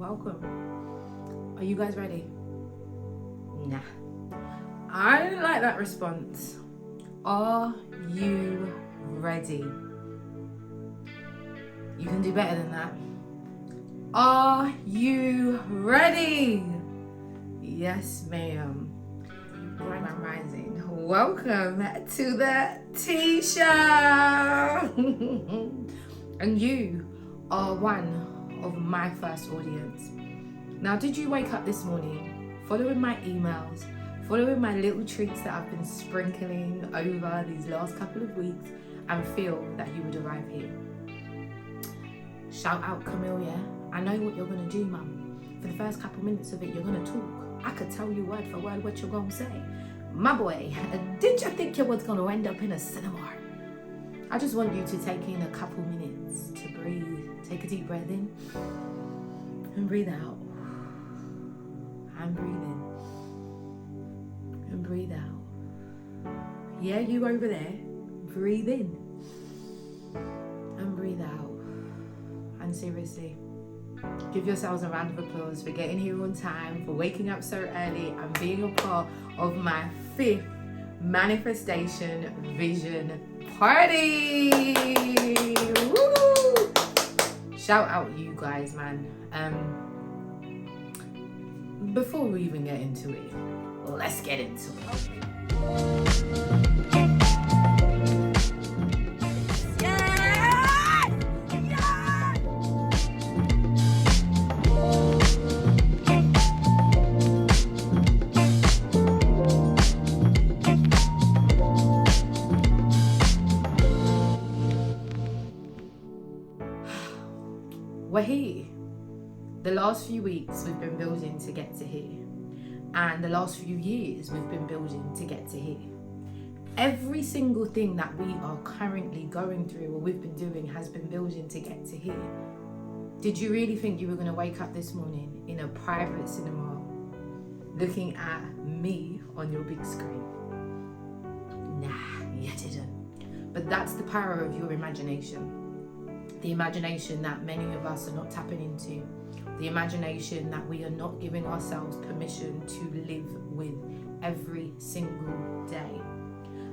welcome. Are you guys ready? Nah. I didn't like that response. Are you ready? You can do better than that. Are you ready? Yes, ma'am. Grand Rising. Welcome to the Tea Show. And you are one of my first audience. Now, did you wake up this morning following my emails, following my little treats that I've been sprinkling over these last couple of weeks, and feel that you would arrive here? Shout out Camille, yeah? I know what you're gonna do, mum. For the first couple minutes of it, you're gonna talk. I could tell you word for word what you're gonna say. My boy, did you think you was gonna end up in a cinema? I just want you to take in a couple minutes to breathe. Take a deep breath in and breathe out. And breathe in and breathe out. Yeah, you over there, breathe in and breathe out. And seriously, give yourselves a round of applause for getting here on time, for waking up so early and being a part of my 5th manifestation vision party. Woo! Shout out you guys, man. Before we even get into it, let's get into it. We're here. The last few weeks we've been building to get to here, and the last few years we've been building to get to here. Every single thing that we are currently going through or we've been doing has been building to get to here. Did you really think you were going to wake up this morning in a private cinema looking at me on your big screen? Nah, you didn't. But that's the power of your imagination. The imagination that many of us are not tapping into. The imagination that we are not giving ourselves permission to live with every single day.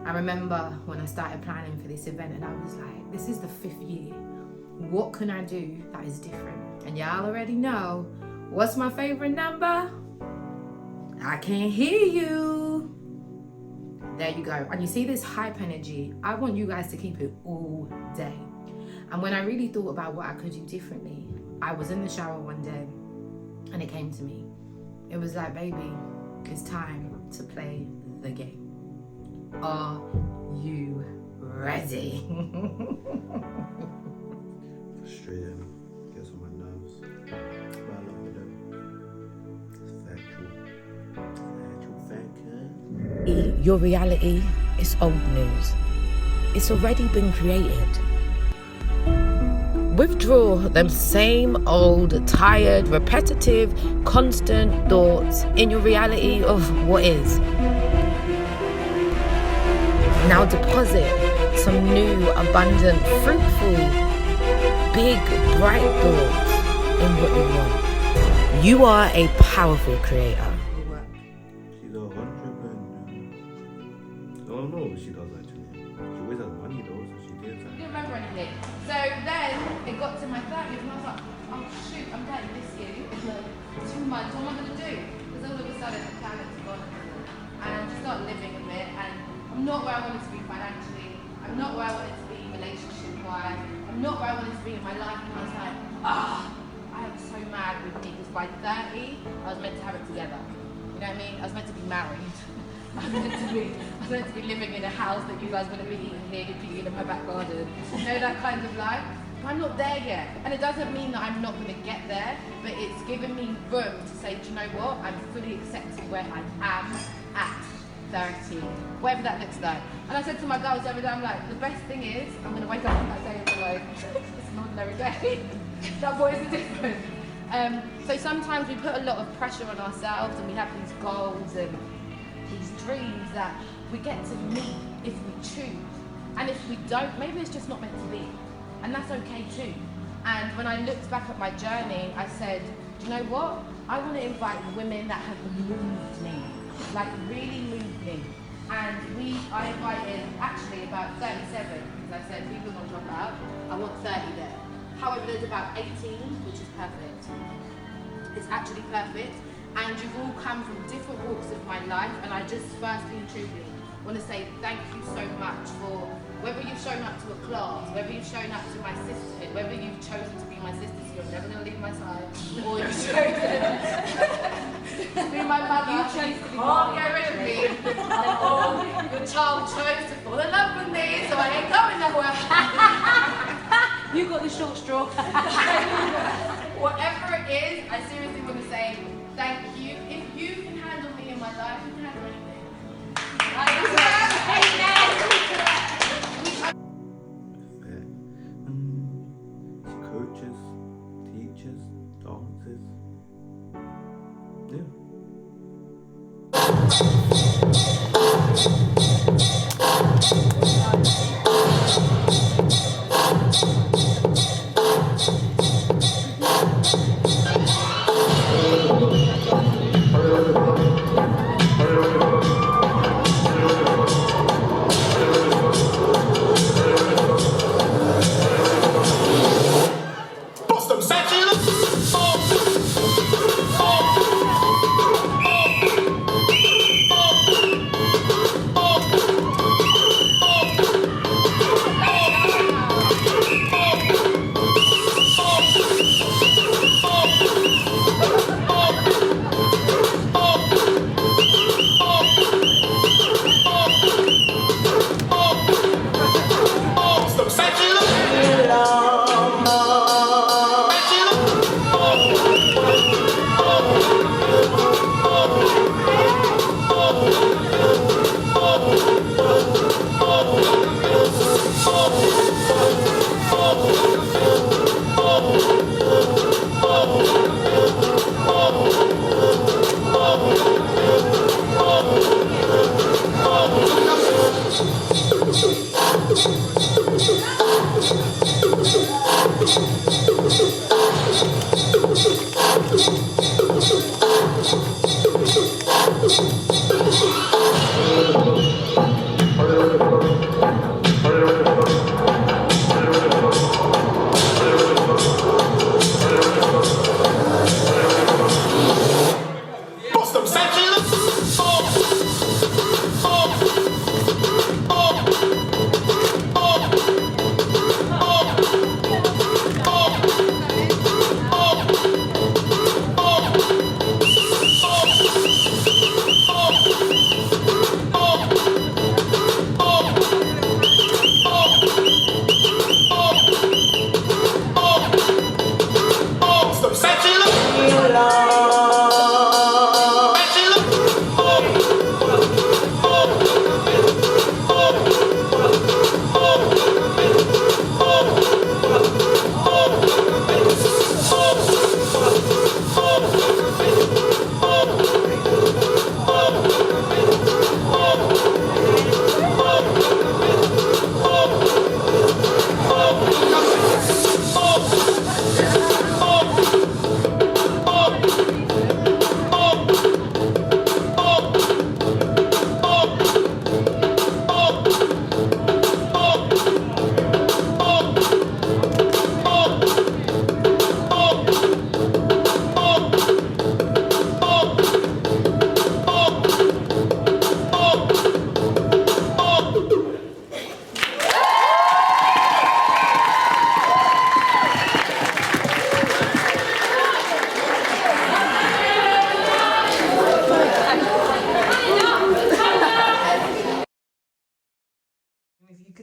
I remember when I started planning for this event and I was like, this is the 5th year. What can I do that is different? And y'all already know, what's my favorite number? I can't hear you. There you go. And you see this hype energy, I want you guys to keep it all day. And when I really thought about what I could do differently, I was in the shower one day and it came to me. It was like, baby, it's time to play the game. Are you ready? Frustrating, gets on my nerves. But I love it though. It's factual. Your reality is old news. It's already been created. Withdraw them same old, tired, repetitive, constant thoughts in your reality of what is. Now deposit some new, abundant, fruitful, big, bright thoughts in what you want. You are a powerful creator. She's 100%. Oh no, she does actually. She always has money though, so she gets that. I didn't remember anything. So then it got to my 30th and I was like, oh shoot, I'm 30 this year. It's like 2 months, what am I going to do? Because all of a sudden the planet's gone and I just started living a bit and I'm not where I wanted to be financially. I'm not where I wanted to be relationship-wise. I'm not where I wanted to be in my life. And I was like, I am so mad with me because by 30, I was meant to have it together. You know what I mean? I was meant to be married. I was meant to be living in a house that you guys are going to be eating here, eating in my back garden. You know, that kind of life. But I'm not there yet. And it doesn't mean that I'm not going to get there, but it's given me room to say, do you know what? I'm fully accepting where I am at 30, whatever that looks like. And I said to my girls the other day, I'm like, the best thing is, I'm going to wake up on that day and be like, it's an ordinary day. That boy is different. So sometimes we put a lot of pressure on ourselves and we have these goals and these dreams that we get to meet if we choose. And if we don't, maybe it's just not meant to be. And that's okay too. And when I looked back at my journey, I said, do you know what? I want to invite women that have moved me, like really moved me. And I invited actually about 37, because I said people don't drop out. I want 30 there. However, there's about 18, which is perfect. It's actually perfect. And you've all come from different walks of my life, and I just firstly and truly want to say thank you so much for whether you've shown up to a class, whether you've shown up to my sisterhood, whether you've chosen to be my sister, so you're never going to leave my side, or you've chosen to be my mother, you chose to get rid of me, or your child chose to fall in love with me, so I ain't going nowhere. You got the short straw. Whatever it is, I seriously want to say thank you. If you can handle me in my life, you can handle anything. Coaches, teachers, dancers. Yeah.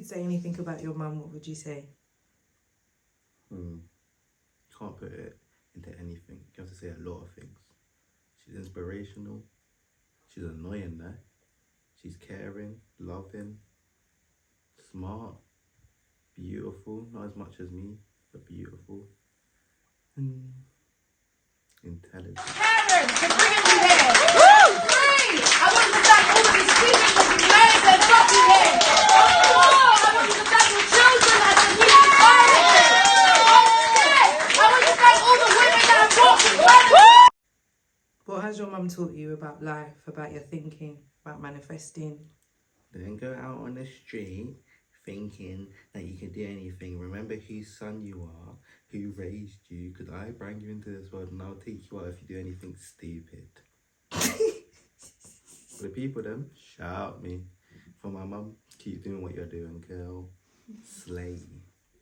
Say anything about your mum, what would you say? Can't put it into anything. You have to say a lot of things. She's inspirational. She's annoying, though. She's caring, loving, smart, beautiful. Not as much as me, but beautiful. Intelligent. Parents, for bringing me here. Woo! Great! I want to thank all of these students that you made that brought me here. I want to thank your children that have been encouraged. I want to thank all the women that have walked in front of has your mum taught you about life, about your thinking, about manifesting? Don't go out on the street thinking that you can do anything. Remember whose son you are, who raised you, because I bring you into this world and I'll take you out if you do anything stupid. The people them, shout me. For my mum, keep doing what you're doing, girl. Slay.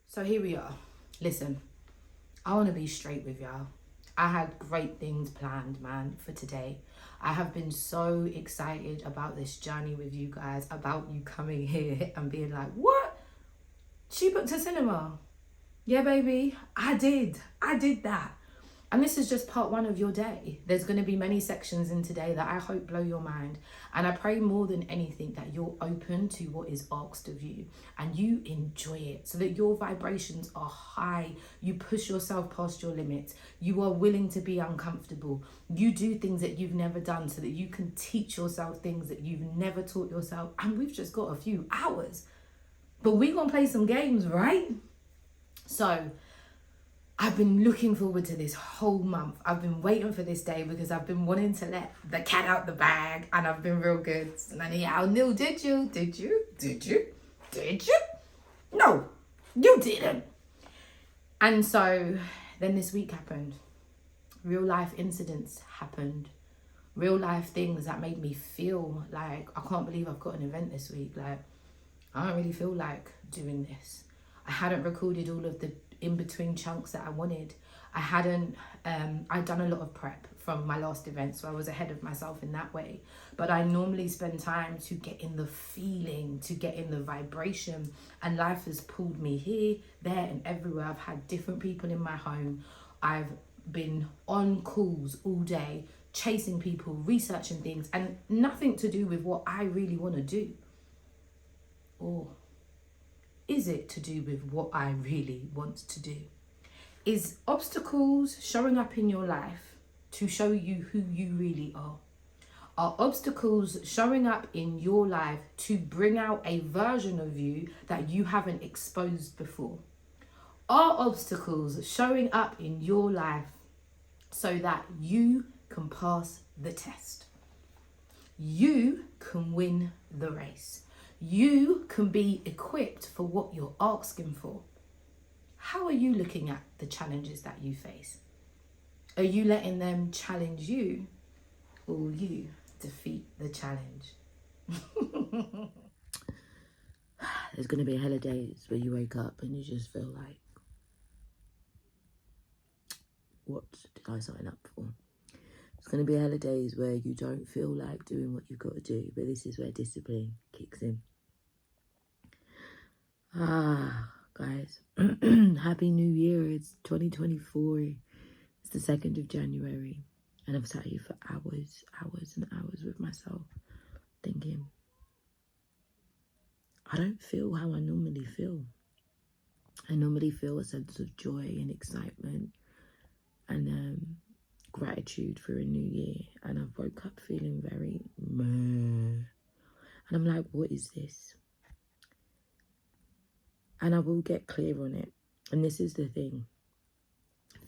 So here we are. Listen, I want to be straight with y'all. I had great things planned, man, for today. I have been so excited about this journey with you guys, about you coming here and being like, what? She booked a cinema. Yeah, baby, I did that. And this is just part one of your day. There's going to be many sections in today that I hope blow your mind. And I pray more than anything that you're open to what is asked of you and you enjoy it so that your vibrations are high. You push yourself past your limits. You are willing to be uncomfortable. You do things that you've never done so that you can teach yourself things that you've never taught yourself. And we've just got a few hours. But we're going to play some games, right? So I've been looking forward to this whole month. I've been waiting for this day because I've been wanting to let the cat out the bag and I've been real good. And yeah, Neil, did you? No, you didn't. And so then this week happened. Real life incidents happened. Real life things that made me feel like, I can't believe I've got an event this week. Like, I don't really feel like doing this. I hadn't recorded all of the in-between chunks that I wanted. I'd done a lot of prep from my last event, so I was ahead of myself in that way. But I normally spend time to get in the feeling, to get in the vibration, and life has pulled me here, there, and everywhere. I've had different people in my home. I've been on calls all day, chasing people, researching things, and nothing to do with what I really want to do. Or is it to do with what I really want to do? Is obstacles showing up in your life to show you who you really are? Are obstacles showing up in your life to bring out a version of you that you haven't exposed before? Are obstacles showing up in your life so that you can pass the test? You can win the race. You can be equipped for what you're asking for. How are you looking at the challenges that you face? Are you letting them challenge you, or will you defeat the challenge? There's going to be hella days where you wake up and you just feel like, what did I sign up for? It's going to be hella days where you don't feel like doing what you've got to do, but this is where discipline kicks in. Guys, Happy New Year. It's 2024. It's the 2nd of January. And I've sat here for hours and hours with myself thinking, I don't feel how I normally feel. I normally feel a sense of joy and excitement and gratitude for a new year. And I woke up feeling very meh. And I'm like, what is this? And I will get clear on it. And this is the thing.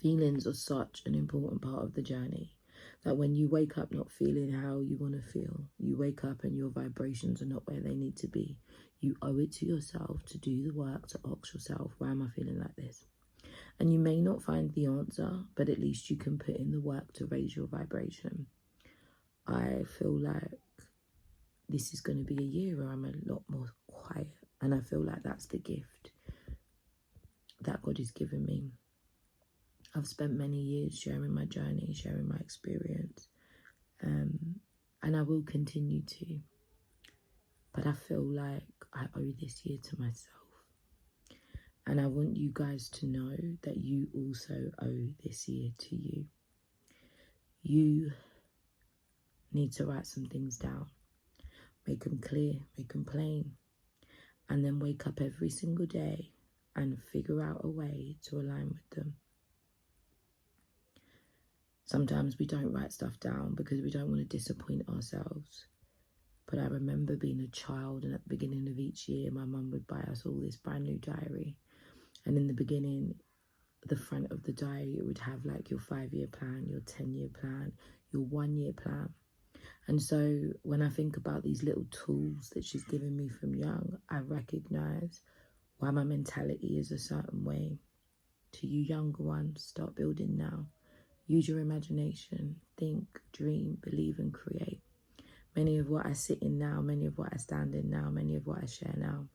Feelings are such an important part of the journey that when you wake up not feeling how you want to feel, you wake up and your vibrations are not where they need to be. You owe it to yourself to do the work, to ask yourself, why am I feeling like this? And you may not find the answer, but at least you can put in the work to raise your vibration. I feel like this is going to be a year where I'm a lot more quiet. And I feel like that's the gift that God has given me. I've spent many years sharing my journey, sharing my experience. And I will continue to. But I feel like I owe this year to myself. And I want you guys to know that you also owe this year to you. You need to write some things down. Make them clear, make them plain. And then wake up every single day and figure out a way to align with them. Sometimes we don't write stuff down because we don't want to disappoint ourselves. But I remember being a child, and at the beginning of each year, my mum would buy us all this brand new diary. And in the beginning, the front of the diary, it would have like your 5-year plan, your 10-year plan, your 1-year plan. And so when I think about these little tools that she's given me from young, I recognize why my mentality is a certain way. To you younger ones, start building now. Use your imagination, think, dream, believe and create. Many of what I sit in now, many of what I stand in now, many of what I share now,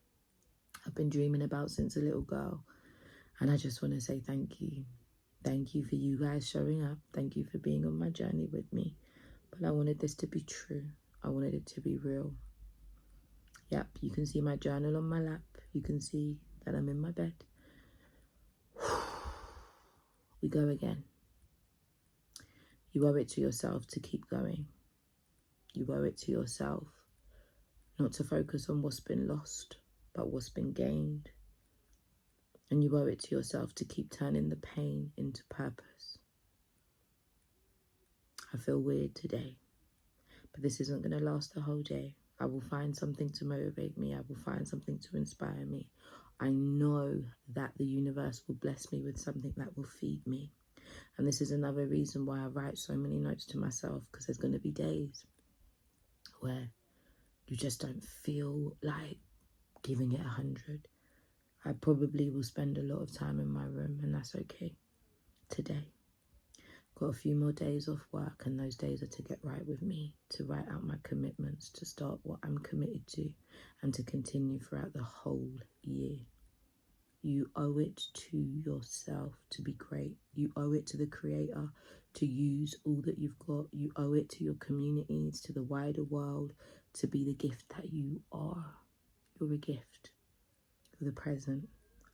I've been dreaming about since a little girl. And I just want to say thank you. Thank you for you guys showing up. Thank you for being on my journey with me. But I wanted this to be true. I wanted it to be real. Yep, you can see my journal on my lap. You can see that I'm in my bed. We go again. You owe it to yourself to keep going. You owe it to yourself not to focus on what's been lost, but what's been gained. And you owe it to yourself to keep turning the pain into purpose. I feel weird today, but this isn't going to last the whole day. I will find something to motivate me. I will find something to inspire me. I know that the universe will bless me with something that will feed me. And this is another reason why I write so many notes to myself, because there's going to be days where you just don't feel like giving it 100. I probably will spend a lot of time in my room, and that's okay. Today, got a few more days off work, and those days are to get right with me, to write out my commitments, to start what I'm committed to, and to continue throughout the whole year. You owe it to yourself to be great. You owe it to the Creator to use all that you've got. You owe it to your communities, to the wider world, to be the gift that you are. You're a gift for the present.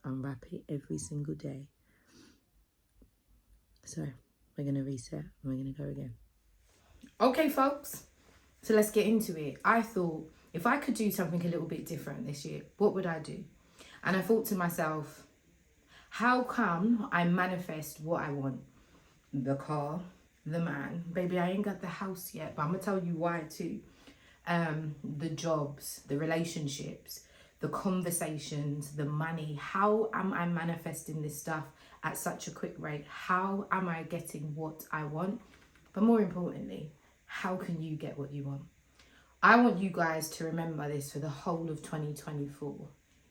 Unwrap it every single day. So we're going to reset and we're going to go again. Okay, folks. So let's get into it. I thought if I could do something a little bit different this year, what would I do? And I thought to myself, how come I manifest what I want? The car, the man. Baby, I ain't got the house yet, but I'm going to tell you why too. The jobs, the relationships, the conversations, the money. How am I manifesting this stuff at such a quick rate? How am I getting what I want? But more importantly, how can you get what you want? I want you guys to remember this for the whole of 2024.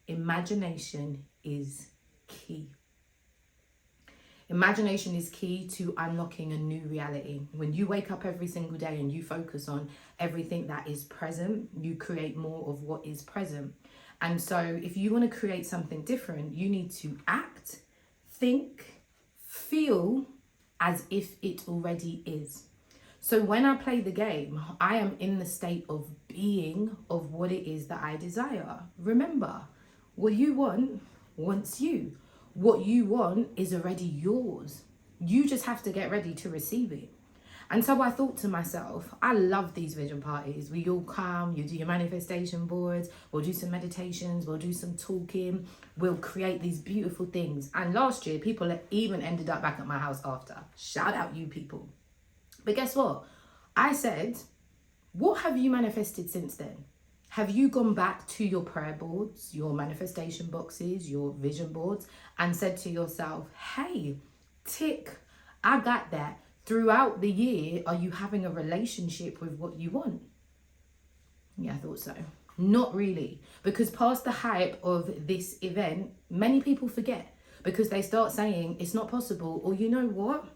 Imagination is key. Imagination is key to unlocking a new reality. When you wake up every single day and you focus on everything that is present, you create more of what is present. And so if you want to create something different, you need to act, think, feel as if it already is. So when I play the game, I am in the state of being of what it is that I desire. Remember, what you want wants you. What you want is already yours. You just have to get ready to receive it. And so I thought to myself, I love these vision parties. We all come, you do your manifestation boards, we'll do some meditations, we'll do some talking, we'll create these beautiful things. And last year, people even ended up back at my house after. Shout out you people. But guess what? I said, what have you manifested since then? Have you gone back to your prayer boards, your manifestation boxes, your vision boards, and said to yourself, hey, tick, I got that. Throughout the year, are you having a relationship with what you want? Yeah, I thought so. Not really. Because past the hype of this event, many people forget because they start saying it's not possible. Or you know what?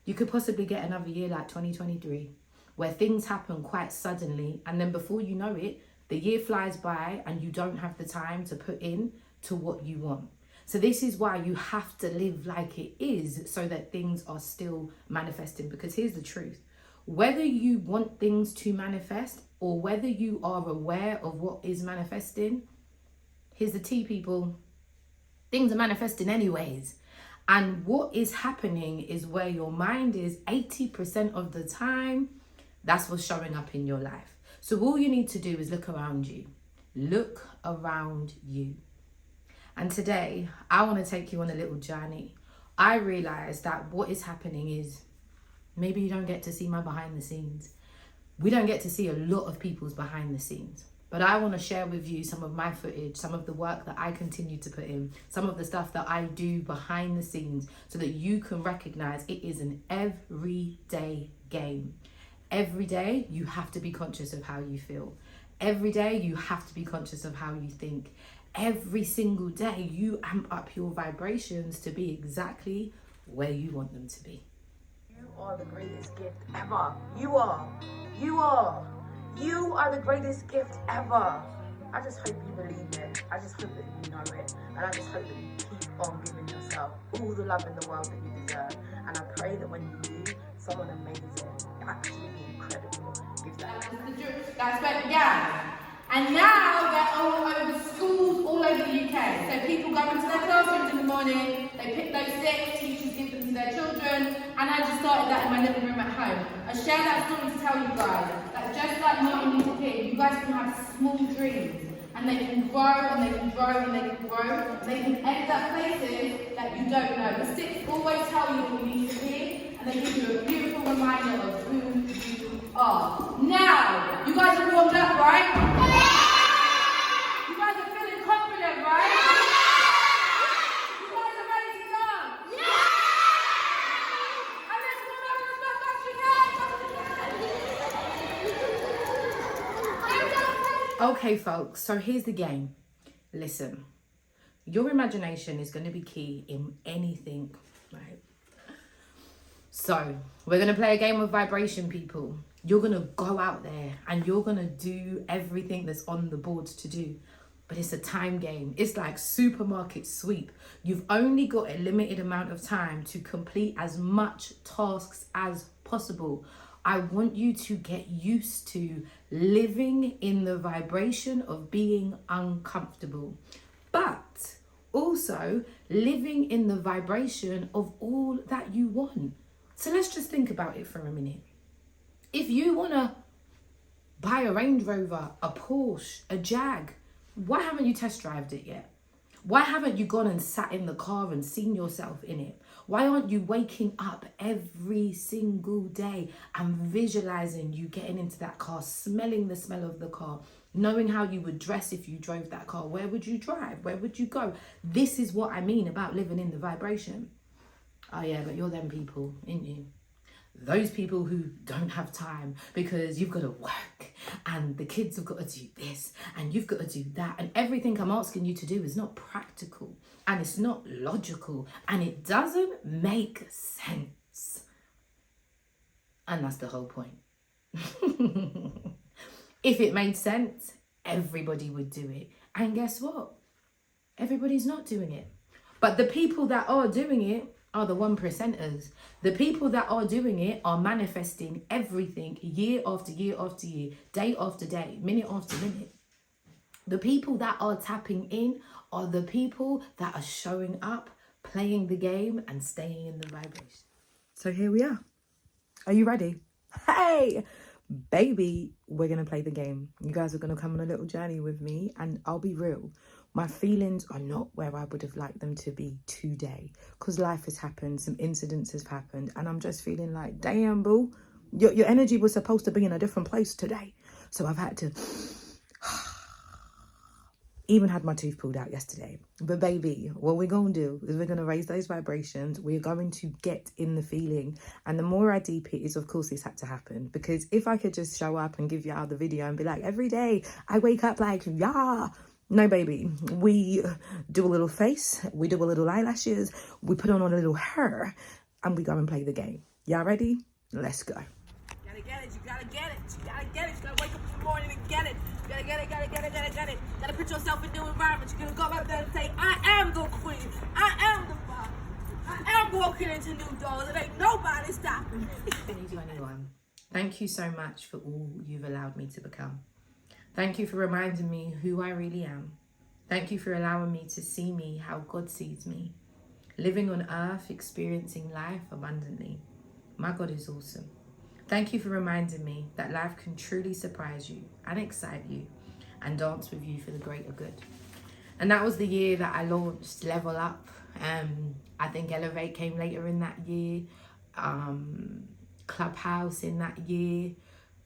You could possibly get another year like 2023 where things happen quite suddenly. And then before you know it, the year flies by and you don't have the time to put in to what you want. So this is why you have to live like it is so that things are still manifesting. Because here's the truth. Whether you want things to manifest or whether you are aware of what is manifesting, here's the tea, people. Things are manifesting anyways. And what is happening is where your mind is 80% of the time, that's what's showing up in your life. So all you need to do is look around you. Look around you. And today, I want to take you on a little journey. I realize that what is happening is maybe you don't get to see my behind the scenes. We don't get to see a lot of people's behind the scenes. But I want to share with you some of my footage, some of the work that I continue to put in, some of the stuff that I do behind the scenes so that you can recognize it is an everyday game. Every day you have to be conscious of how you feel. Every day you have to be conscious of how you think. Every single day you amp up your vibrations to be exactly where you want them to be. You are the greatest gift ever. You are the greatest gift ever. I just hope you believe it. I just hope that you know it. And I just hope that you keep on giving yourself all the love in the world that you deserve. And I pray that when you do, someone amazing, absolutely incredible, gives that. That's where it began. And now they're all over schools all over the UK. So people go into their classrooms in the morning, they pick those sticks, teachers give them to their children, and I just started that in my living room at home. I share that story to tell you guys that just like Martin Luther King, you guys can have small dreams, and they can grow, and they can grow, and they can grow, and they can end up places that you don't know. The sticks always tell you what you need to be, and they give you a beautiful reminder of who you are. Now, you guys are warmed up, right? You guys are feeling confident, right? You guys are ready to go? And let's go back to the Okay, folks, so here's the game. Listen, your imagination is going to be key in anything, right? So, we're going to play a game of vibration, people. You're going to go out there and you're going to do everything that's on the boards to do. But it's a time game. It's like supermarket sweep. You've only got a limited amount of time to complete as much tasks as possible. I want you to get used to living in the vibration of being uncomfortable, but also living in the vibration of all that you want. So let's just think about it for a minute. If you want to buy a Range Rover, a Porsche, a Jag, why haven't you test drived it yet? Why haven't you gone and sat in the car and seen yourself in it? Why aren't you waking up every single day and visualizing you getting into that car, smelling the smell of the car, knowing how you would dress if you drove that car? Where would you drive? Where would you go? This is what I mean about living in the vibration. Oh yeah, but you're them people, ain't you? Those people who don't have time because you've got to work and the kids have got to do this and you've got to do that, and everything I'm asking you to do is not practical and it's not logical and it doesn't make sense. And that's the whole point. If it made sense, everybody would do it. And guess what? Everybody's not doing it. But the people that are doing it are the 1%ers. The people that are doing it are manifesting everything year after year after year, day after day, minute after minute. The people that are tapping in are the people that are showing up, playing the game and staying in the vibration. So here we are. Are you ready? Hey, baby, we're going to play the game. You guys are going to come on a little journey with me, and I'll be real. My feelings are not where I would have liked them to be today because life has happened, some incidents have happened, and I'm just feeling like, damn, boo, your energy was supposed to be in a different place today. So I've had to... Even had my tooth pulled out yesterday. But baby, what we're going to do is we're going to raise those vibrations. We're going to get in the feeling. And the more I deep it is, of course, this had to happen. Because if I could just show up and give you out the video and be like, every day I wake up like, yeah. No, baby, we do a little face, we do a little eyelashes, we put on a little hair, and we go and play the game. Y'all ready? Let's go. Gotta get it, you gotta get it, you gotta get it, you gotta wake up in the morning and get it. You gotta get it, get it. Gotta put yourself in new environments. You're gonna go out there and say, I am the queen, I am the boss, I am walking into new doors, and ain't nobody stopping me. 2021. Thank you so much for all you've allowed me to become. Thank you for reminding me who I really am. Thank you for allowing me to see me how God sees me. Living on earth, experiencing life abundantly. My God is awesome. Thank you for reminding me that life can truly surprise you and excite you and dance with you for the greater good. And that was the year that I launched Level Up. I think Elevate came later in that year. Clubhouse in that year.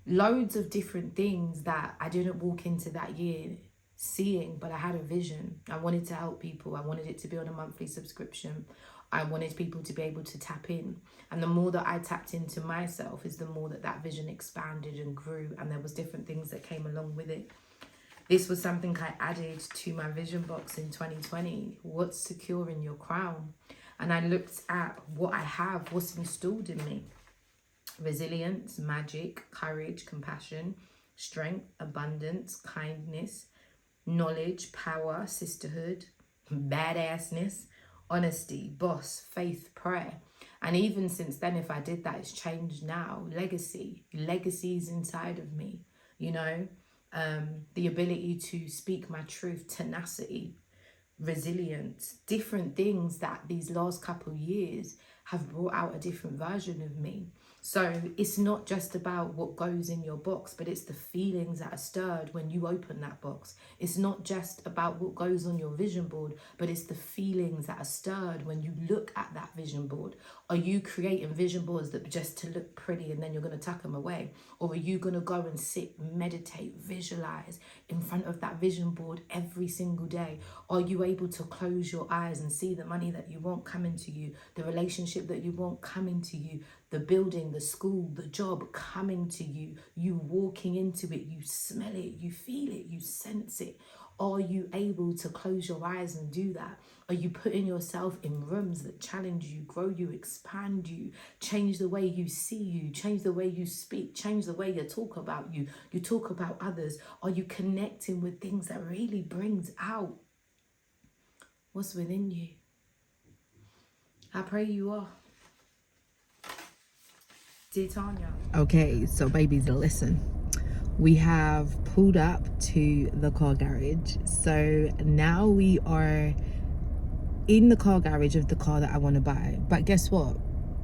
loads of different things that I didn't walk into that year seeing, but I had a vision. I wanted to help people. I wanted it to be on a monthly subscription. I wanted people to be able to tap in. And the more that I tapped into myself is the more that that vision expanded and grew, and there was different things that came along with it. This was something I added to my vision box in 2020. What's securing your crown? And I looked at what I have, what's installed in me. Resilience, magic, courage, compassion, strength, abundance, kindness, knowledge, power, sisterhood, badassness, honesty, boss, faith, prayer. And even since then, if I did that, it's changed now. Legacies inside of me, you know, the ability to speak my truth, tenacity, resilience, different things that these last couple of years have brought out a different version of me. So it's not just about what goes in your box, but it's the feelings that are stirred when you open that box. It's not just about what goes on your vision board, but it's the feelings that are stirred when you look at that vision board. Are you creating vision boards that just to look pretty and then you're going to tuck them away? Or are you going to go and sit, meditate, visualize in front of that vision board every single day? Are you able to close your eyes and see the money that you want coming to you, the relationship that you want coming to you, the building, the school, the job coming to you, you walking into it, you smell it, you feel it, you sense it? Are you able to close your eyes and do that? Are you putting yourself in rooms that challenge you, grow you, expand you, change the way you see you, change the way you speak, change the way you talk about you talk about others? Are you connecting with things that really brings out what's within you? I pray you are. Dear Tanya. Okay, so babies, listen. We have pulled up to the car garage. So now we are in the car garage of the car that I want to buy. But guess what?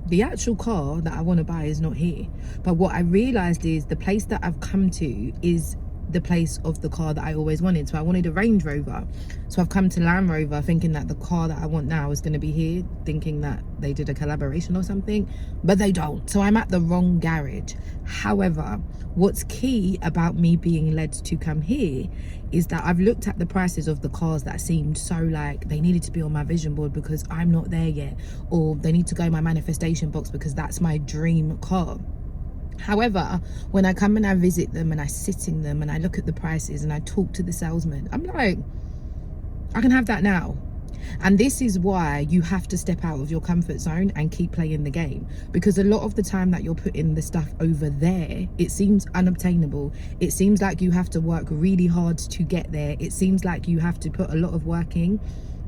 The actual car that I want to buy is not here. But what I realized is the place that I've come to is the place of the car that I always wanted. So I wanted a Range Rover. So I've come to Land Rover thinking that the car that I want now is going to be here, thinking that they did a collaboration or something, but they don't. So I'm at the wrong garage. However, what's key about me being led to come here is that I've looked at the prices of the cars that seemed so like they needed to be on my vision board because I'm not there yet, or they need to go in my manifestation box because that's my dream car. However, when I come and I visit them and I sit in them and I look at the prices and I talk to the salesman, I'm like, I can have that now. And this is why you have to step out of your comfort zone and keep playing the game, because a lot of the time that you're putting the stuff over there, it seems unobtainable. It seems like you have to work really hard to get there. It seems like you have to put a lot of work in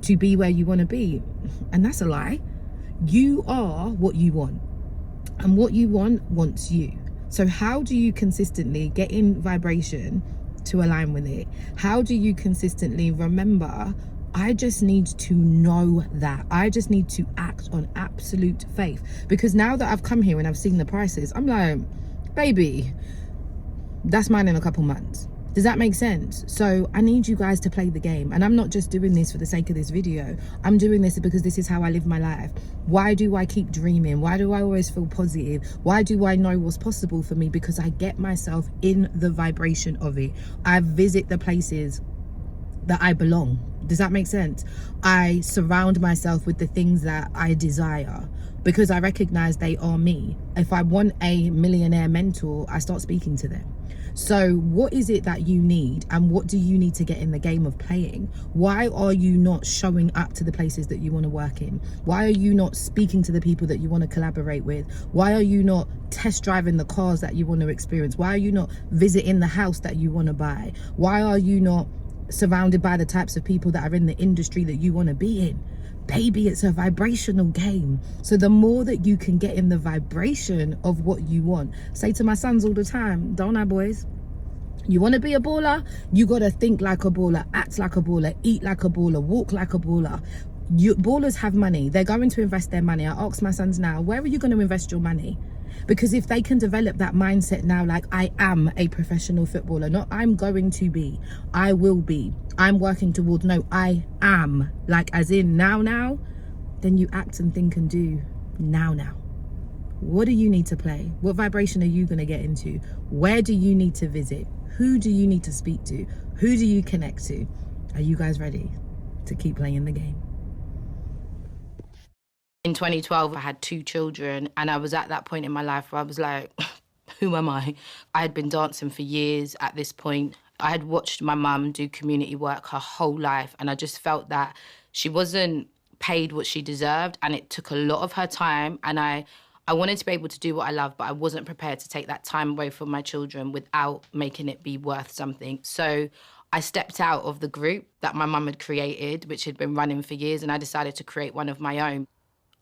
to be where you want to be. And that's a lie. You are what you want, and what you want wants you. So how do you consistently get in vibration to align with it? How do you consistently remember, I just need to know that. I just need to act on absolute faith. Because now that I've come here and I've seen the prices, I'm like, baby, that's mine in a couple months. Does that make sense? So I need you guys to play the game. And I'm not just doing this for the sake of this video. I'm doing this because this is how I live my life. Why do I keep dreaming? Why do I always feel positive? Why do I know what's possible for me? Because I get myself in the vibration of it. I visit the places that I belong. Does that make sense? I surround myself with the things that I desire because I recognize they are me. If I want a millionaire mentor, I start speaking to them. So what is it that you need, and what do you need to get in the game of playing? Why are you not showing up to the places that you want to work in? Why are you not speaking to the people that you want to collaborate with? Why are you not test driving the cars that you want to experience? Why are you not visiting the house that you want to buy? Why are you not surrounded by the types of people that are in the industry that you want to be in? Baby, it's a vibrational game. So the more that you can get in the vibration of what you want, say to my sons all the time, don't I, boys? You want to be a baller? You got to think like a baller, act like a baller, eat like a baller, walk like a baller. Ballers have money. They're going to invest their money. I ask my sons now, where are you going to invest your money? Because if they can develop that mindset now, like I am a professional footballer, not I'm going to be, I will be, I'm working towards, no, I am, like as in now, then you act and think and do now. What do you need to play? What vibration are you going to get into? Where do you need to visit? Who do you need to speak to? Who do you connect to? Are you guys ready to keep playing the game? In 2012, I had 2 children, and I was at that point in my life where I was like, who am I? I had been dancing for years at this point. I had watched my mum do community work her whole life, and I just felt that she wasn't paid what she deserved, and it took a lot of her time, and I wanted to be able to do what I love, but I wasn't prepared to take that time away from my children without making it be worth something. So I stepped out of the group that my mum had created, which had been running for years, and I decided to create one of my own.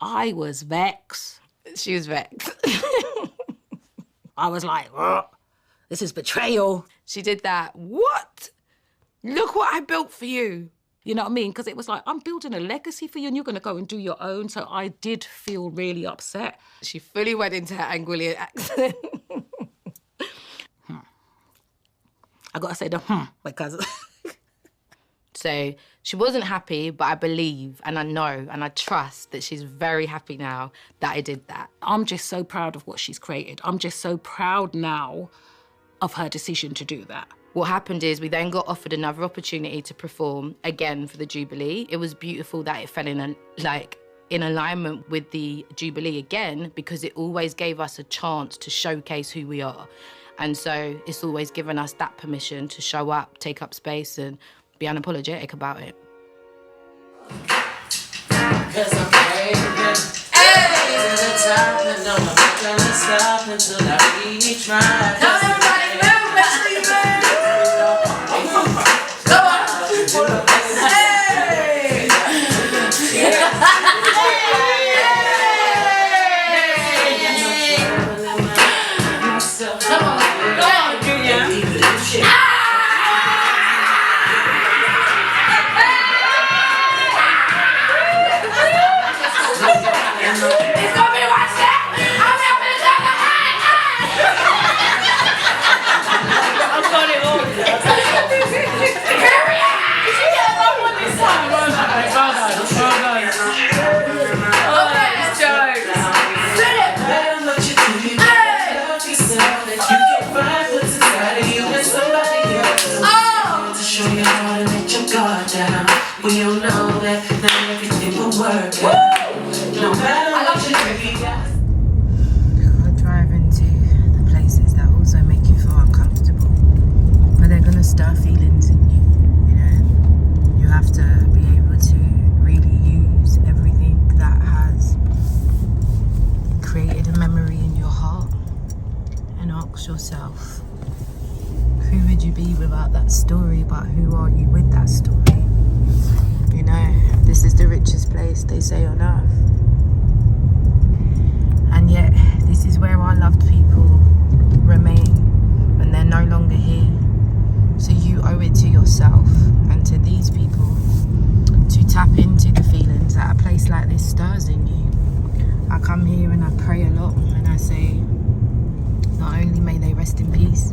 I was vexed. She was vexed. I was like, oh, this is betrayal. She did that. What? Look what I built for you. You know what I mean? Because it was like, I'm building a legacy for you and you're going to go and do your own. So I did feel really upset. She fully went into her Anguillian accent. I got to say the because... So she wasn't happy, but I believe and I know and I trust that she's very happy now that I did that. I'm just so proud of what she's created. I'm just so proud now of her decision to do that. What happened is we then got offered another opportunity to perform again for the Jubilee. It was beautiful that it fell in alignment with the Jubilee again, because it always gave us a chance to showcase who we are. And so it's always given us that permission to show up, take up space and be unapologetic about it. Cause I'm craving to the top, and no, I'm not gonna stop until I reach my destination. We all know that not everything will work out. No matter what you do. I drive into the places that also make you feel uncomfortable, but they're gonna stir feelings in you. You know, you have to be able to really use everything that has created a memory in your heart and ask yourself, who would you be without that story? But who are you with that story? You know, this is the richest place, they say, on earth. And yet, this is where our loved people remain when they're no longer here. So you owe it to yourself and to these people to tap into the feelings that a place like this stirs in you. I come here and I pray a lot, and I say, not only may they rest in peace,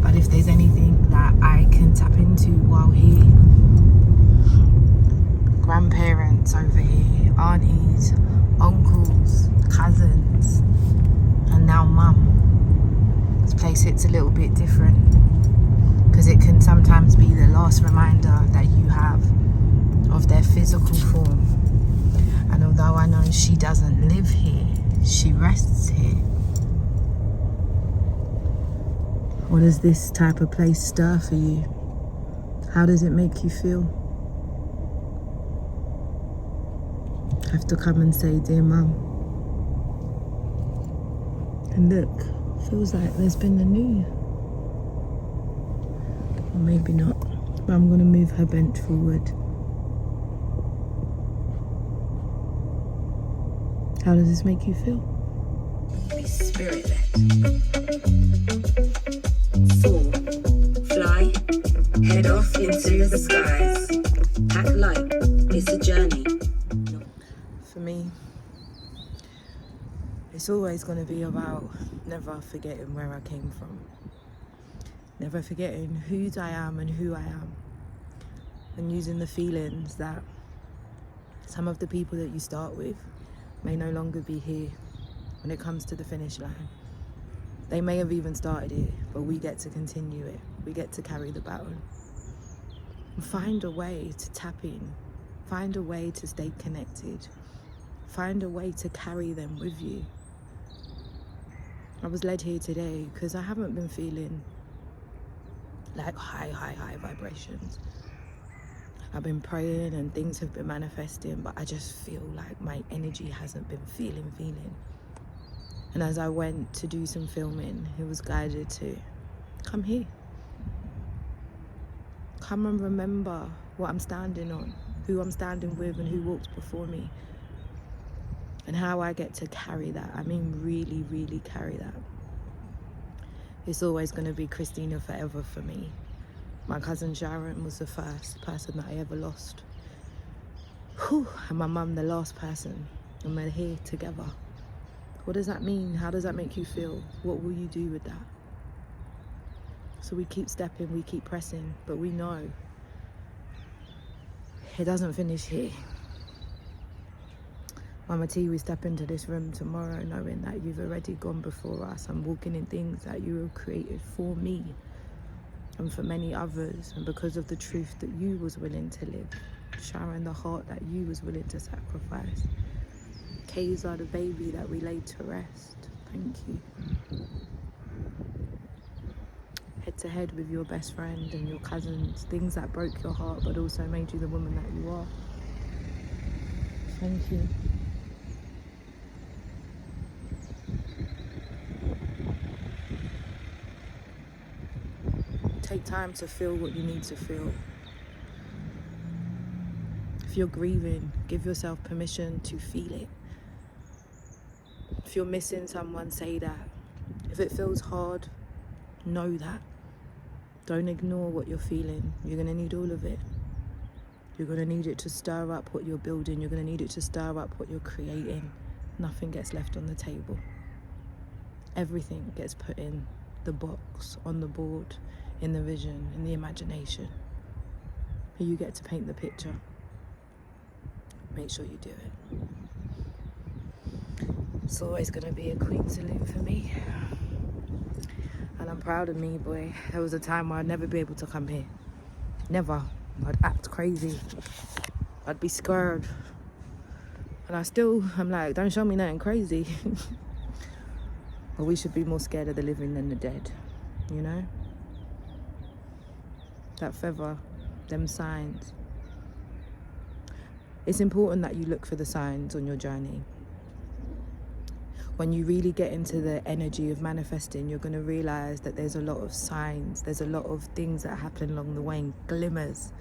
but if there's anything that I can tap into while here, grandparents over here, aunties, uncles, cousins, and now mum. This place hits a little bit different because it can sometimes be the last reminder that you have of their physical form. And although I know she doesn't live here, she rests here. What does this type of place stir for you? How does it make you feel? Have to come and say, dear mum. And look, feels like there's been a new. Or maybe not. But I'm gonna move her bench forward. How does this make you feel? Be spirit-led. Soar, fly, head off into the skies. Pack light, it's a journey. For me, it's always going to be about never forgetting where I came from. Never forgetting whose I am and who I am. And using the feelings that some of the people that you start with may no longer be here when it comes to the finish line. They may have even started it, but we get to continue it. We get to carry the baton. Find a way to tap in. Find a way to stay connected. Find a way to carry them with you. I was led here today because I haven't been feeling like high vibrations. I've been praying and things have been manifesting, but I just feel like my energy hasn't been feeling. And as I went to do some filming, it was guided to come here. Come and remember what I'm standing on, who I'm standing with and who walks before me. And how I get to carry that. I mean, really carry that. It's always going to be Christina forever for me. My cousin Sharon was the first person that I ever lost. Whew, and my mum the last person. And we're here together. What does that mean? How does that make you feel? What will you do with that? So we keep stepping, we keep pressing, but we know it doesn't finish here. Mama T, we step into this room tomorrow knowing that you've already gone before us and walking in things that you have created for me and for many others, and because of the truth that you was willing to live, Sharon, the heart that you was willing to sacrifice, Kaysa, the baby that we laid to rest. Thank you. Head to head with your best friend and your cousins, things that broke your heart but also made you the woman that you are. Thank you. Take time to feel what you need to feel. If you're grieving, give yourself permission to feel it. If you're missing someone, say that. If it feels hard, know that. Don't ignore what you're feeling. You're going to need all of it. You're going to need it to stir up what you're building. You're going to need it to stir up what you're creating. Nothing gets left on the table. Everything gets put in the box, on the board, in the vision, in the imagination. You get to paint the picture. Make sure you do it. It's always going to be a Queen salute for me. And I'm proud of me, boy. There was a time where I'd never be able to come here. Never. I'd act crazy. I'd be scared. And I'm like, don't show me nothing crazy. But we should be more scared of the living than the dead, you know? That feather, them signs. It's important that you look for the signs on your journey. When you really get into the energy of manifesting, you're going to realize that there's a lot of signs, there's a lot of things that happen along the way, and glimmers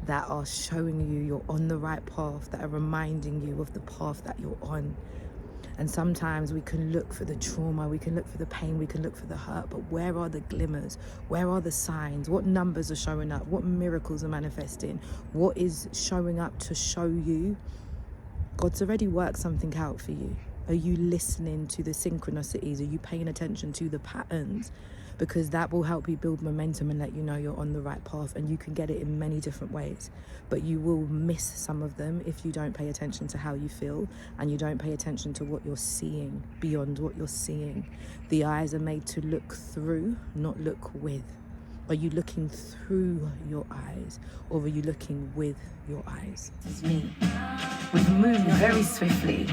that are showing you you're on the right path, that are reminding you of the path that you're on. And sometimes we can look for the trauma, we can look for the pain, we can look for the hurt, but where are the glimmers? Where are the signs? What numbers are showing up? What miracles are manifesting? What is showing up to show you God's already worked something out for you? Are you listening to the synchronicities? Are you paying attention to the patterns? Because that will help you build momentum and let you know you're on the right path, and you can get it in many different ways. But you will miss some of them if you don't pay attention to how you feel and you don't pay attention to what you're seeing beyond what you're seeing. The eyes are made to look through, not look with. Are you looking through your eyes, or are you looking with your eyes? It's me. We've moved very swiftly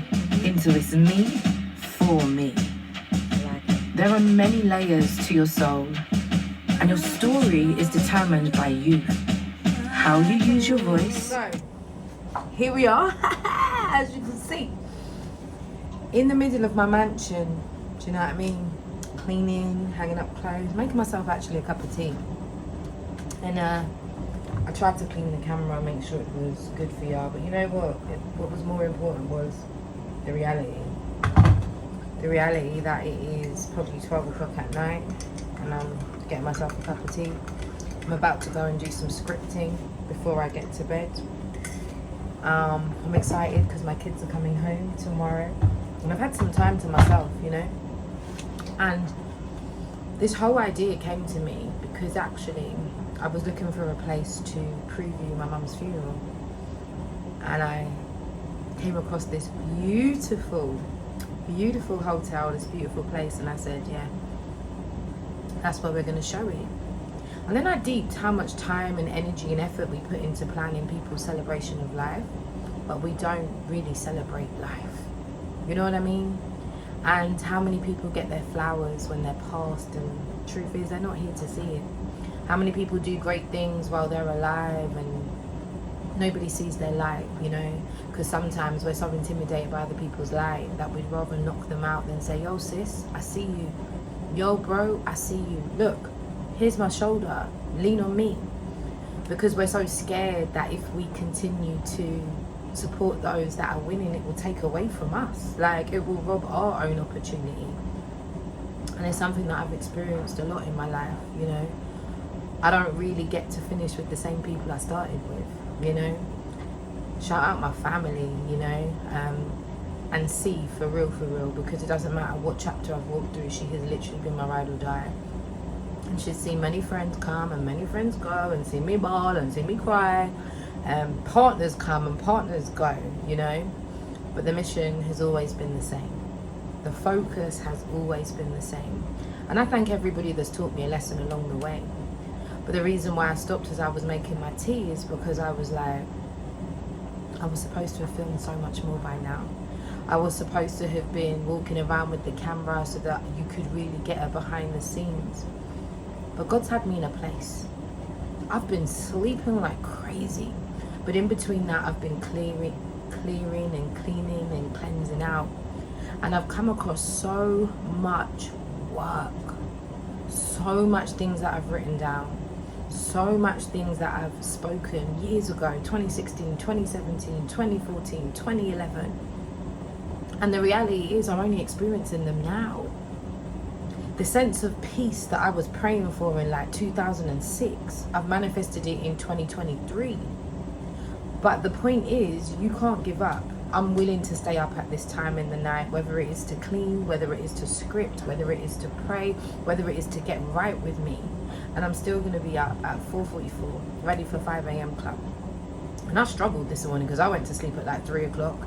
into this me for me. There are many layers to your soul, and your story is determined by you. How you use your voice. So, here we are, as you can see, in the middle of my mansion. Do you know what I mean? Cleaning, hanging up clothes, making myself actually a cup of tea. And I tried to clean the camera, make sure it was good for y'all. But you know what? What was more important was the reality. The reality that it is probably 12 o'clock at night and I'm getting myself a cup of tea. I'm about to go and do some scripting before I get to bed. I'm excited because my kids are coming home tomorrow. And I've had some time to myself, you know. And this whole idea came to me because actually I was looking for a place to preview my mum's funeral. And I came across this beautiful beautiful hotel, this beautiful place, and I said, yeah, that's where we're going to show it. And then I deeped how much time and energy and effort we put into planning people's celebration of life, but we don't really celebrate life. You know what I mean? And how many people get their flowers when they're passed, and truth is they're not here to see it. How many people do great things while they're alive and nobody sees their light, you know? Because sometimes we're so intimidated by other people's light that we'd rather knock them out than say, yo sis, I see you. Yo bro, I see you. Look, here's my shoulder, lean on me. Because we're so scared that if we continue to support those that are winning, it will take away from us. Like, it will rob our own opportunity. And it's something that I've experienced a lot in my life, you know. I don't really get to finish with the same people I started with, you know. Shout out my family, you know, and see for real, because it doesn't matter what chapter I've walked through, she has literally been my ride or die. And she's seen many friends come and many friends go, and seen me bawl and seen me cry. Partners come and partners go, you know, but the mission has always been the same. The focus has always been the same. And I thank everybody that's taught me a lesson along the way. But the reason why I stopped as I was making my tea is because I was like, I was supposed to have filmed so much more by now. I was supposed to have been walking around with the camera so that you could really get a behind the scenes. But God's had me in a place. I've been sleeping like crazy. But in between that, I've been clearing and cleaning and cleansing out. And I've come across so much work, so much things that I've written down, so much things that I've spoken years ago, 2016, 2017, 2014, 2011. And the reality is I'm only experiencing them now. The sense of peace that I was praying for in like 2006, I've manifested it in 2023. But the point is, you can't give up. I'm willing to stay up at this time in the night, whether it is to clean, whether it is to script, whether it is to pray, whether it is to get right with me. And I'm still going to be up at 4:44, ready for 5 a.m. club. And I struggled this morning because I went to sleep at like 3 o'clock.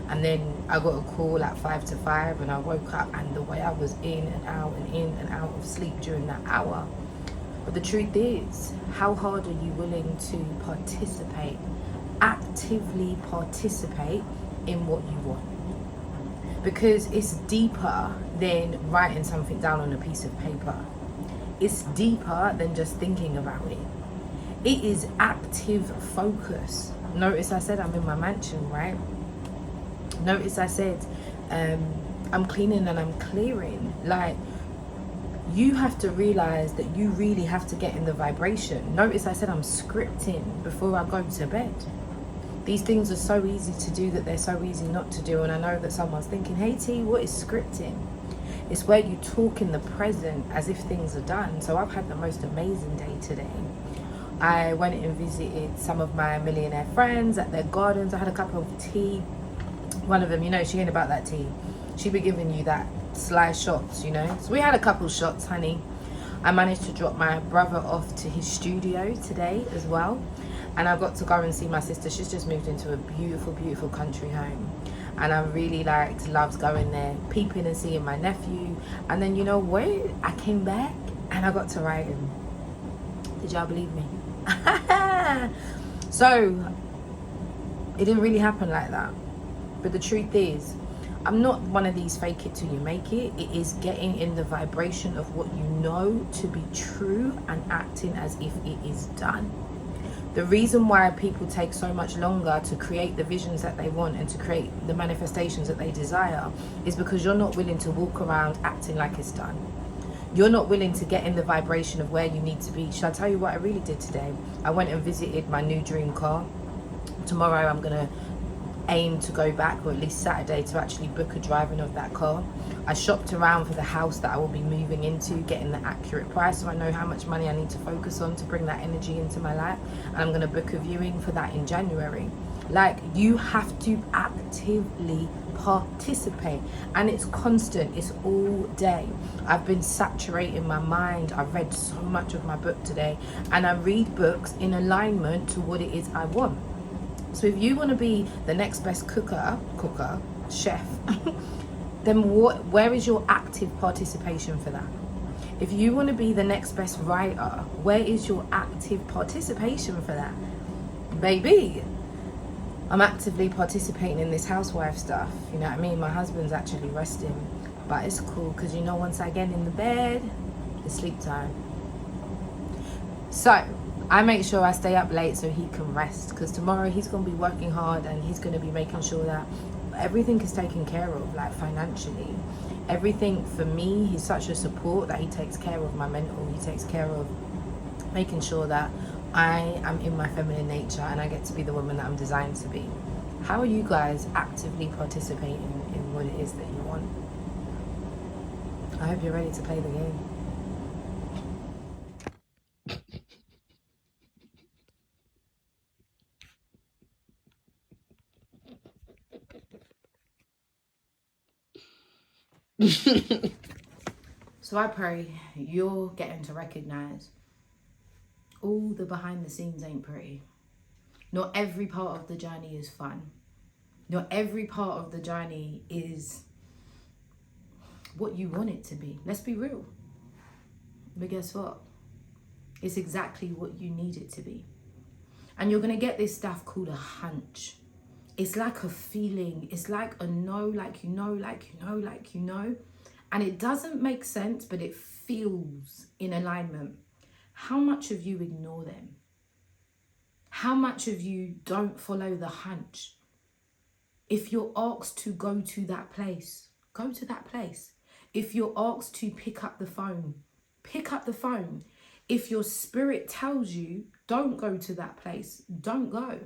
And then I got a call at 5 to 5, and I woke up, and the way I was in and out of sleep during that hour. But the truth is, how hard are you willing to participate, actively participate in what you want? Because it's deeper than writing something down on a piece of paper. It's deeper than just thinking about it. It is active focus. Notice I said I'm in my mansion, right? Notice I said I'm cleaning and I'm clearing. Like, you have to realize that you really have to get in the vibration. Notice I said I'm scripting before I go to bed. These things are so easy to do that they're so easy not to do. And I know that someone's thinking, hey T, what is scripting? It's where you talk in the present as if things are done. So I've had the most amazing day today. I went and visited some of my millionaire friends at their gardens. I had a cup of tea. One of them, you know, she ain't about that tea. She be giving you that sly shots, you know. So we had a couple shots, honey. I managed to drop my brother off to his studio today as well. And I got to go and see my sister. She's just moved into a beautiful country home. And I really loved going there, peeping and seeing my nephew. And then, you know what? I came back and I got to write him. Did y'all believe me? So, it didn't really happen like that. But the truth is, I'm not one of these fake it till you make it. It is getting in the vibration of what you know to be true and acting as if it is done. The reason why people take so much longer to create the visions that they want and to create the manifestations that they desire is because you're not willing to walk around acting like it's done. You're not willing to get in the vibration of where you need to be. Shall I tell you what I really did today? I went and visited my new dream car. Tomorrow I'm going to aim to go back, or at least Saturday, to actually book a driving of that car. I shopped around for the house that I will be moving into, getting the accurate price so I know how much money I need to focus on to bring that energy into my life. And I'm going to book a viewing for that in January. Like, you have to actively participate, and it's constant, it's all day. I've been saturating my mind. I've read so much of my book today, and I read books in alignment to what it is I want. So if you want to be the next best chef, then where is your active participation for that? If you want to be the next best writer, where is your active participation for that? Baby, I'm actively participating in this housewife stuff. You know what I mean? My husband's actually resting, but it's cool because, you know, once I get in the bed, it's sleep time. So I make sure I stay up late so he can rest, because tomorrow he's going to be working hard and he's going to be making sure that everything is taken care of, like financially. Everything for me, he's such a support that he takes care of my mental. He takes care of making sure that I am in my feminine nature and I get to be the woman that I'm designed to be. How are you guys actively participating in what it is that you want? I hope you're ready to play the game. So I pray you're getting to recognize all the behind the scenes ain't pretty. Not every part of the journey is fun. Not every part of the journey is what you want it to be. Let's be real. But guess what? It's exactly what you need it to be. And you're going to get this stuff called a hunch. It's like a feeling. It's like a know, like you know, like you know, like you know. And it doesn't make sense, but it feels in alignment. How much of you ignore them? How much of you don't follow the hunch? If you're asked to go to that place, go to that place. If you're asked to pick up the phone, pick up the phone. If your spirit tells you, don't go to that place, don't go.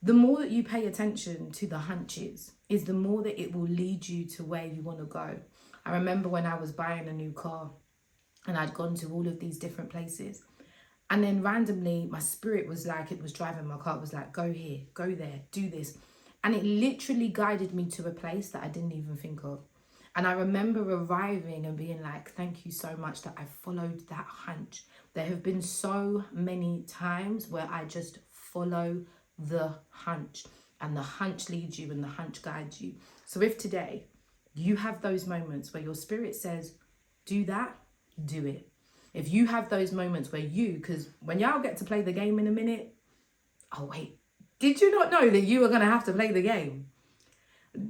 The more that you pay attention to the hunches is the more that it will lead you to where you want to go. I remember when I was buying a new car and I'd gone to all of these different places. And then randomly, my spirit was like, it was driving my car. It was like, go here, go there, do this. And it literally guided me to a place that I didn't even think of. And I remember arriving and being like, thank you so much that I followed that hunch. There have been so many times where I just follow the hunch, and the hunch leads you and the hunch guides you. So if today you have those moments where your spirit says, do that, do it. If you have those moments where because when y'all get to play the game in a minute, oh wait, did you not know that you were going to have to play the game?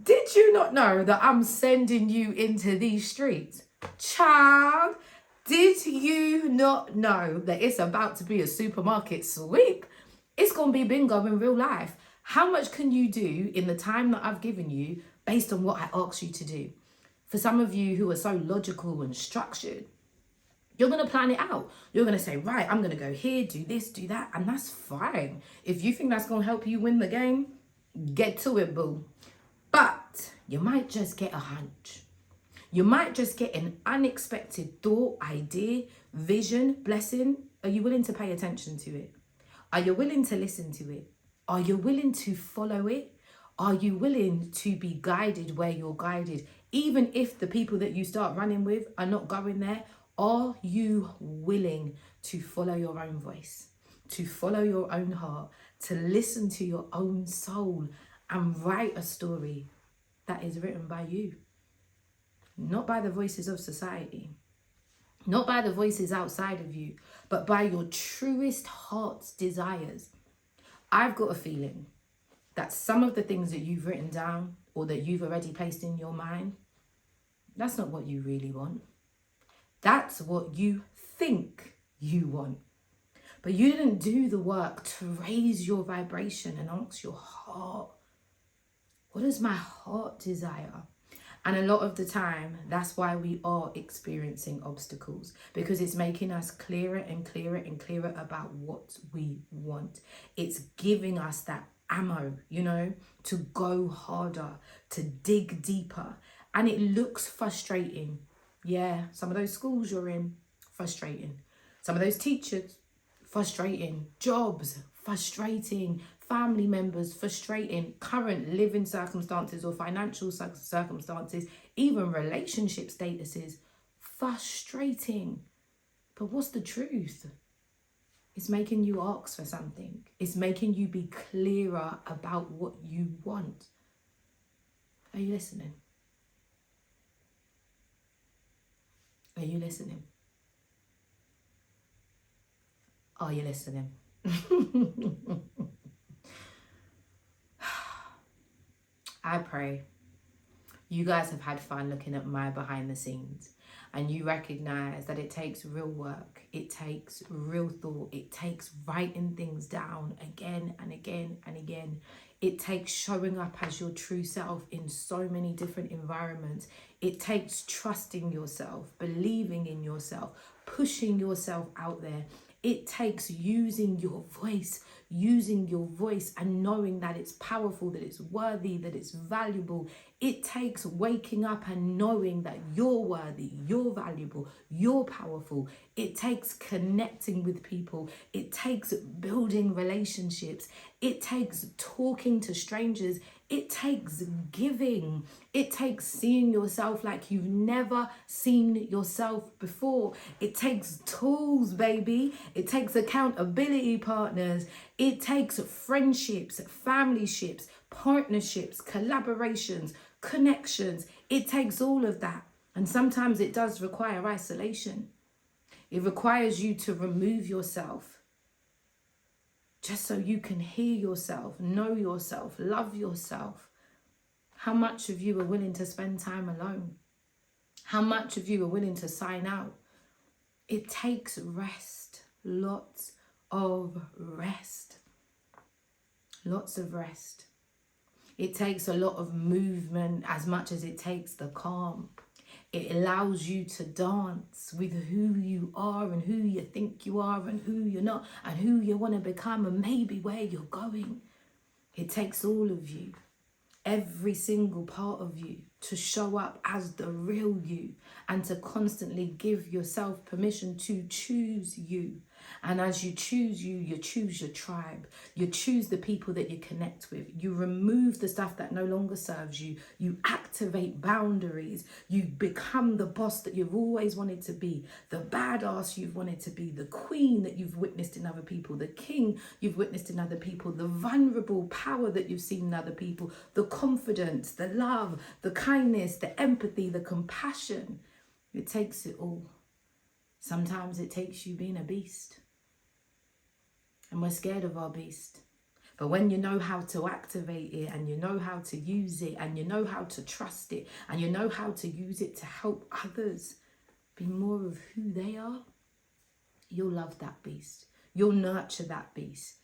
Did you not know that I'm sending you into these streets? Child, did you not know that it's about to be a supermarket sweep? It's going to be bingo in real life. How much can you do in the time that I've given you based on what I asked you to do? For some of you who are so logical and structured, you're going to plan it out. You're going to say, right, I'm going to go here, do this, do that. And that's fine. If you think that's going to help you win the game, get to it, boo. But you might just get a hunch. You might just get an unexpected thought, idea, vision, blessing. Are you willing to pay attention to it? Are you willing to listen to it? Are you willing to follow it? Are you willing to be guided where you're guided? Even if the people that you start running with are not going there, are you willing to follow your own voice, to follow your own heart, to listen to your own soul and write a story that is written by you? Not by the voices of society, not by the voices outside of you, but by your truest heart's desires. I've got a feeling that some of the things that you've written down or that you've already placed in your mind, that's not what you really want. That's what you think you want. But you didn't do the work to raise your vibration and ask your heart, what does my heart desire? And a lot of the time, that's why we are experiencing obstacles, because it's making us clearer and clearer and clearer about what we want. It's giving us that ammo, to go harder, to dig deeper. And it looks frustrating. Yeah, some of those schools you're in, frustrating. Some of those teachers, frustrating. Jobs, frustrating. Family members, frustrating. Current living circumstances or financial circumstances, even relationship statuses, frustrating. But what's the truth? It's making you ask for something. It's making you be clearer about what you want. Are you listening? you listening? Are you listening? I pray you guys have had fun looking at my behind the scenes, and you recognize that it takes real work, it takes real thought, it takes writing things down again and again and again. It takes showing up as your true self in so many different environments. It takes trusting yourself, believing in yourself, pushing yourself out there. It takes using your voice and knowing that it's powerful, that it's worthy, that it's valuable. It takes waking up and knowing that you're worthy, you're valuable, you're powerful. It takes connecting with people. It takes building relationships. It takes talking to strangers. It takes giving. It takes seeing yourself like you've never seen yourself before. It takes tools, baby. It takes accountability partners. It takes friendships, familyships, partnerships, collaborations, connections. It takes all of that. And sometimes it does require isolation. It requires you to remove yourself just so you can hear yourself, know yourself, love yourself. How much of you are willing to spend time alone? How much of you are willing to sign out? It takes rest, lots of rest. Lots of rest. It takes a lot of movement as much as it takes the calm. It allows you to dance with who you are and who you think you are and who you're not and who you want to become and maybe where you're going. It takes all of you, every single part of you, to show up as the real you and to constantly give yourself permission to choose you. And as you choose you choose your tribe. You choose the people that you connect with. You remove the stuff that no longer serves you. You activate boundaries. You become the boss that you've always wanted to be, the badass you've wanted to be, the queen that you've witnessed in other people, the king you've witnessed in other people, the vulnerable power that you've seen in other people, the confidence, the love, the kindness, the empathy, the compassion. It takes it all. Sometimes it takes you being a beast. And we're scared of our beast. But when you know how to activate it and you know how to use it and you know how to trust it and you know how to use it to help others be more of who they are, you'll love that beast. You'll nurture that beast.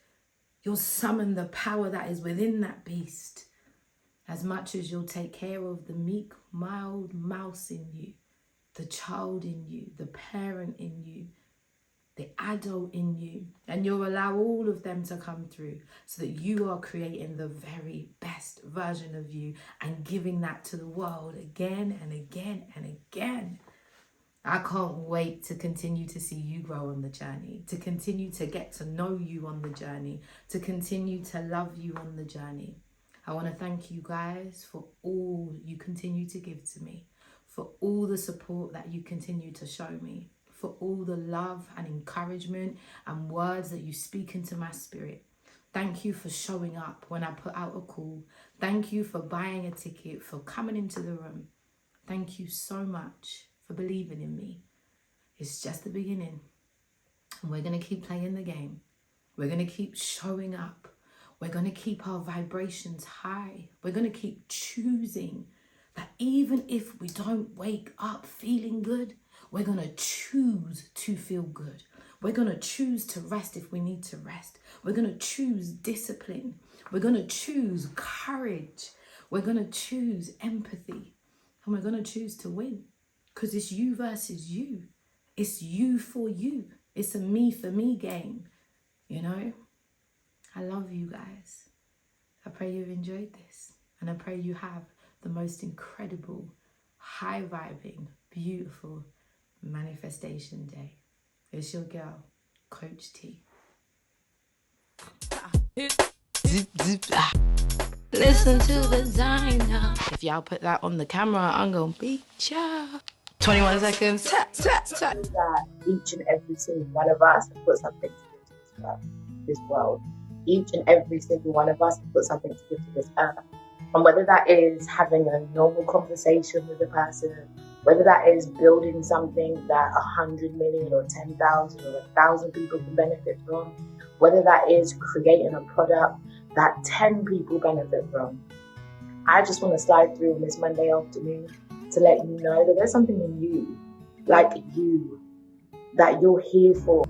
You'll summon the power that is within that beast as much as you'll take care of the meek, mild mouse in you, the child in you, the parent in you, the adult in you, and you'll allow all of them to come through so that you are creating the very best version of you and giving that to the world again and again and again. I can't wait to continue to see you grow on the journey, to continue to get to know you on the journey, to continue to love you on the journey. I want to thank you guys for all you continue to give to me, for all the support that you continue to show me, for all the love and encouragement and words that you speak into my spirit. Thank you for showing up when I put out a call. Thank you for buying a ticket, for coming into the room. Thank you so much for believing in me. It's just the beginning. And we're going to keep playing the game. We're going to keep showing up. We're going to keep our vibrations high. We're going to keep choosing that even if we don't wake up feeling good, we're going to choose to feel good. We're going to choose to rest if we need to rest. We're going to choose discipline. We're going to choose courage. We're going to choose empathy. And we're going to choose to win. Because it's you versus you. It's you for you. It's a me for me game. You know? I love you guys. I pray you've enjoyed this. And I pray you have the most incredible, high-vibing, beautiful manifestation day. It's your girl, Coach T. Listen to the designer. If y'all put that on the camera, I'm gonna beat ya. 21 seconds. Tap, tap, tap. That each and every single one of us have put something to give to this world. Each and every single one of us have put something to give to this earth. And whether that is having a normal conversation with a person, whether that is building something that 100 million or 10,000 or 1,000 people can benefit from, whether that is creating a product that 10 people benefit from. I just want to slide through on this Monday afternoon to let you know that there's something in you, like you, that you're here for.